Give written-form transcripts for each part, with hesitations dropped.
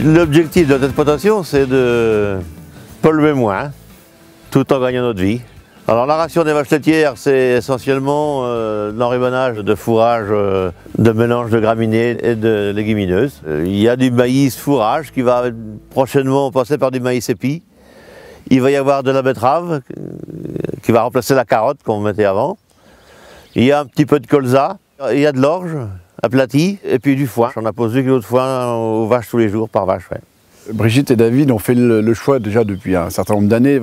L'objectif de notre exploitation, c'est de polluer moins, tout en gagnant notre vie. Alors la ration des vaches laitières, c'est essentiellement l'enrubannage de fourrage, de mélange de graminées et de légumineuses. Il y a du maïs fourrage qui va prochainement passer par du maïs épi. Il va y avoir de la betterave qui va remplacer la carotte qu'on mettait avant. Il y a un petit peu de colza, il y a de l'orge aplatie et puis du foin. On appose 2 kg de foin aux vaches tous les jours par vache. Ouais. Brigitte et David ont fait le choix déjà depuis un certain nombre d'années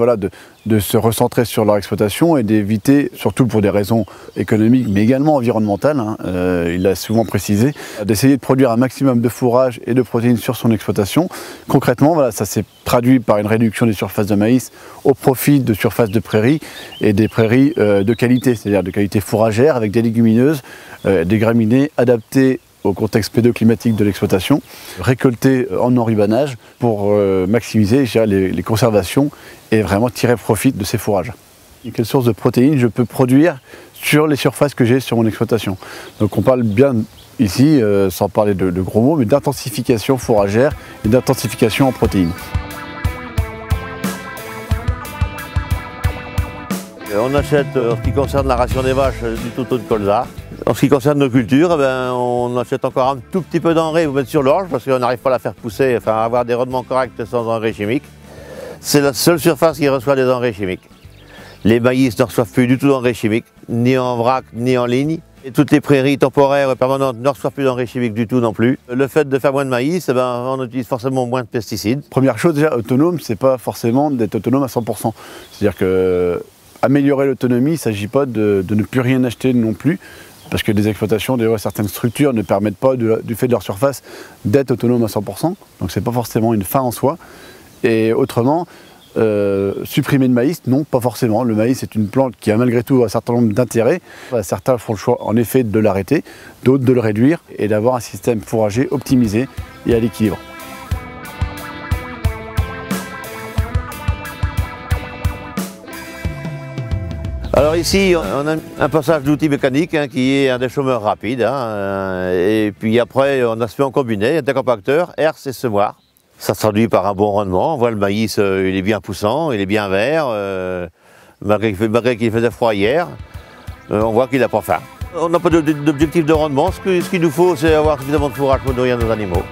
de se recentrer sur leur exploitation et d'éviter, surtout pour des raisons économiques mais également environnementales, il l'a souvent précisé, d'essayer de produire un maximum de fourrage et de protéines sur son exploitation. Concrètement, voilà, ça s'est traduit par une réduction des surfaces de maïs au profit de surfaces de prairies et des prairies de qualité, c'est-à-dire de qualité fourragère avec des légumineuses, des graminées adaptées au contexte pédoclimatique de l'exploitation, récolter en enrubannage pour maximiser les conservations et vraiment tirer profit de ces fourrages. Et quelle source de protéines je peux produire sur les surfaces que j'ai sur mon exploitation. Donc on parle bien ici, sans parler de gros mots, mais d'intensification fourragère et d'intensification en protéines. On achète, en ce qui concerne la ration des vaches, du touto de colza. En ce qui concerne nos cultures, on achète encore un tout petit peu d'engrais pour mettre sur l'orge parce qu'on n'arrive pas à la faire pousser, enfin à avoir des rendements corrects sans engrais chimiques. C'est la seule surface qui reçoit des engrais chimiques. Les maïs ne reçoivent plus du tout d'engrais chimiques, ni en vrac, ni en ligne. Et toutes les prairies temporaires et permanentes ne reçoivent plus d'engrais chimiques du tout non plus. Le fait de faire moins de maïs, on utilise forcément moins de pesticides. Première chose déjà, autonome, c'est pas forcément d'être autonome à 100%. C'est-à-dire que améliorer l'autonomie, il ne s'agit pas de ne plus rien acheter non plus. Parce que des exploitations, certaines structures ne permettent pas, du fait de leur surface, d'être autonomes à 100%. Donc c'est pas forcément une fin en soi. Et autrement, supprimer le maïs, non, pas forcément. Le maïs est une plante qui a malgré tout un certain nombre d'intérêts. Certains font le choix en effet de l'arrêter, d'autres de le réduire et d'avoir un système fourrager optimisé et à l'équilibre. Alors ici, on a un passage d'outils mécaniques qui est un déchômeur rapide. Et puis après, on a ce fait en combiné, un décompacteur, herse et semoir. Ça se traduit par un bon rendement. On voit le maïs, il est bien poussant, il est bien vert, malgré qu'il faisait froid hier. On voit qu'il n'a pas faim. On n'a pas d'objectif de rendement. Ce qu'il nous faut, c'est avoir suffisamment de fourrage pour nourrir nos animaux.